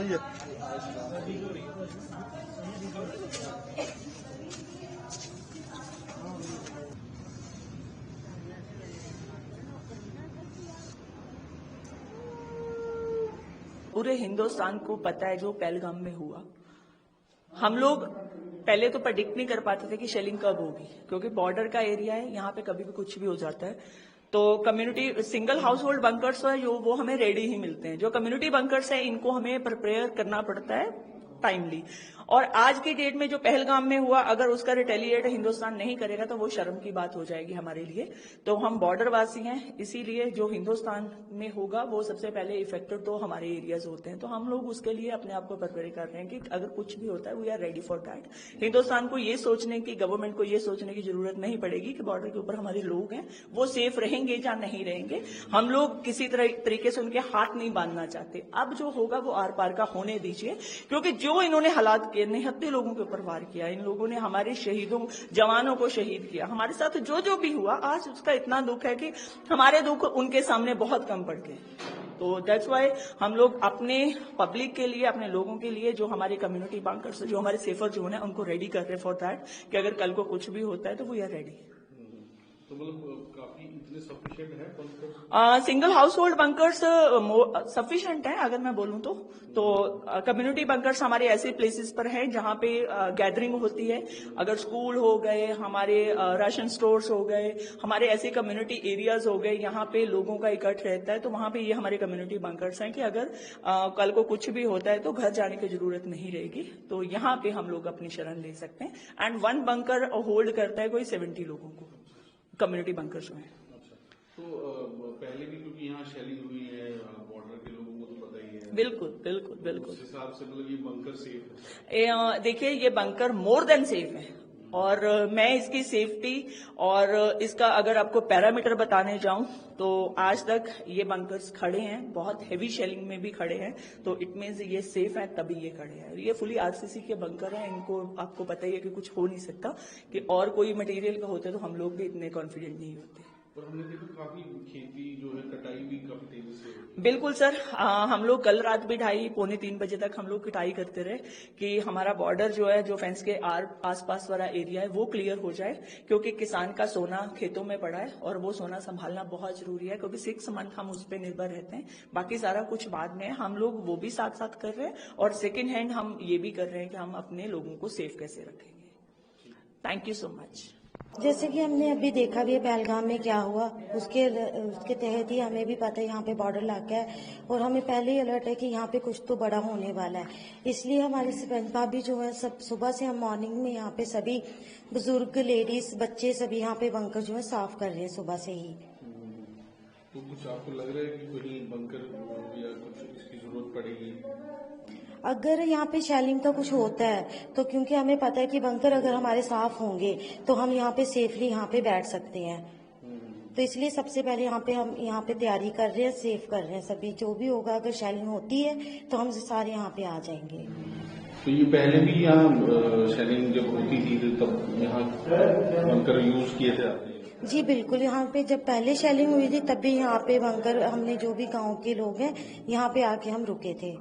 रही है। पूरे हिंदुस्तान को पता है जो पहलगाम में हुआ। हम लोग पहले तो प्रेडिक्ट नहीं कर पाते थे कि शेलिंग कब होगी, क्योंकि बॉर्डर का एरिया है, यहाँ पे कभी भी कुछ भी हो जाता है। तो community single house hold bunkers है जो वो हमें रेडी ही मिलते हैं। जो कम्युनिटी बंकर्स है इनको हमें प्रिपेयर करना पड़ता है टाइमली। और आज की डेट में जो पहलगाम में हुआ, अगर उसका रिटेलिएट हिंदुस्तान नहीं करेगा तो वो शर्म की बात हो जाएगी हमारे लिए। तो हम बॉर्डरवासी हैं, इसीलिए जो हिंदुस्तान में होगा वो सबसे पहले इफेक्टेड तो हमारे एरियाज होते हैं। तो हम लोग उसके लिए अपने आप को प्रिपेयर कर रहे हैं कि अगर कुछ भी होता है we are ready for that. Hindustan को ये सोचने की, गवर्नमेंट को ये सोचने की जरूरत नहीं पड़ेगी कि बॉर्डर के ऊपर हमारे लोग हैं, वो सेफ रहेंगे या नहीं रहेंगे। हम लोग किसी तरीके से उनके हाथ नहीं बांधना चाहते। अब जो होगा वो आर पार का होने दीजिए, क्योंकि जो इन्होंने हालात किए, निहत्थे लोगों के ऊपर वार किया, इन लोगों ने हमारे शहीदों, जवानों को शहीद किया। हमारे साथ जो भी हुआ आज उसका इतना दुख है कि हमारे दुख उनके सामने बहुत कम पड़ गए। तो दैट्स वाई हम लोग अपने पब्लिक के लिए, अपने लोगों के लिए, जो हमारे कम्युनिटी बंकर्स, जो हमारे सेफर जोन है, उनको रेडी कर रहे फॉर दैट कि अगर कल को कुछ भी होता है तो वी आर रेडी। तो मतलब काफी इतने सफिशिएंट है bunkers? Single house hold bunkers sufficient है अगर मैं बोलूं तो। कम्युनिटी बंकर्स हमारे ऐसे प्लेसेस पर हैं जहां पे गैदरिंग होती है। अगर स्कूल हो गए, हमारे राशन स्टोर्स हो गए, हमारे ऐसे कम्युनिटी एरियाज हो गए, यहाँ पे लोगों का इकट्ठ रहता है, तो वहां पे ये हमारे कम्युनिटी बंकर्स हैं कि अगर कल को कुछ भी होता है तो घर जाने की जरूरत नहीं रहेगी। तो यहाँ पे हम लोग अपनी शरण ले सकते हैं। एंड वन बंकर होल्ड करता है कोई 70 लोगों को, कम्युनिटी बंकर्स में। तो पहले भी क्योंकि यहाँ शेलिंग हुई है, बॉर्डर के लोगों को तो पता ही है। बिल्कुल बिल्कुल बिल्कुल। उस हिसाब से मतलब ये बंकर सेफ है? देखिए ये बंकर मोर देन सेफ है, और मैं इसकी सेफ्टी और इसका अगर आपको पैरामीटर बताने जाऊं तो आज तक ये बंकर्स खड़े हैं, बहुत हेवी शेलिंग में भी खड़े हैं, तो इट मीन्स ये सेफ है तभी ये खड़े हैं। ये फुली आरसीसी के बंकर हैं, इनको आपको पता ही है कि कुछ हो नहीं सकता। कि और कोई मटेरियल का होता तो हम लोग भी इतने कॉन्फिडेंट नहीं होते। और हमने देखा काफी खेती जो है कटाई भी काफी तेजी से होती है। बिल्कुल सर, हम लोग कल रात भी 2:30-3 बजे तक हम लोग कटाई करते रहे कि हमारा बॉर्डर जो है, जो फेंस के आसपास वाला एरिया है वो क्लियर हो जाए, क्योंकि किसान का सोना खेतों में पड़ा है और वो सोना संभालना बहुत जरूरी है, क्योंकि 6 मंथ हम उस पर निर्भर रहते हैं। बाकी सारा कुछ बाद में हम लोग वो भी साथ साथ कर रहे हैं, और सेकेंड हैंड हम ये भी कर रहे हैं कि हम अपने लोगों को सेफ कैसे रखेंगे। Thank you so much. जैसे कि हमने अभी देखा भी है पहलगाम में क्या हुआ, उसके तहत ही हमें भी पता है यहाँ पे बॉर्डर इलाका है, और हमें पहले ही अलर्ट है कि यहाँ पे कुछ तो बड़ा होने वाला है। इसलिए हमारे सरपंच भाभी जो है, सब सुबह से हम मॉर्निंग में यहाँ पे सभी बुजुर्ग, लेडीज, बच्चे सभी यहाँ पे बंकर जो है साफ कर रहे हैं सुबह से ही। तो कुछ आपको लग रहा है कि कोई बंकर या कुछ इसकी जरूरत पड़ेगी? अगर यहाँ पे शेलिंग का कुछ होता है तो, क्योंकि हमें पता है कि बंकर अगर हमारे साफ होंगे तो हम यहाँ पे सेफली यहाँ पे बैठ सकते हैं, तो इसलिए सबसे पहले हम यहाँ पे तैयारी कर रहे हैं, सेफ कर रहे हैं सभी। जो भी होगा, अगर शेलिंग होती है तो हम सारे यहाँ पे आ जाएंगे। तो ये पहले भी यहाँ शेलिंग जब होती थी तब यहाँ बंकर यूज किए थे आपने? जी बिल्कुल, यहाँ पे जब पहले शेलिंग हुई थी तब भी यहाँ पे बंकर, हमने जो भी गांव के लोग हैं यहाँ पे आके हम रुके थे।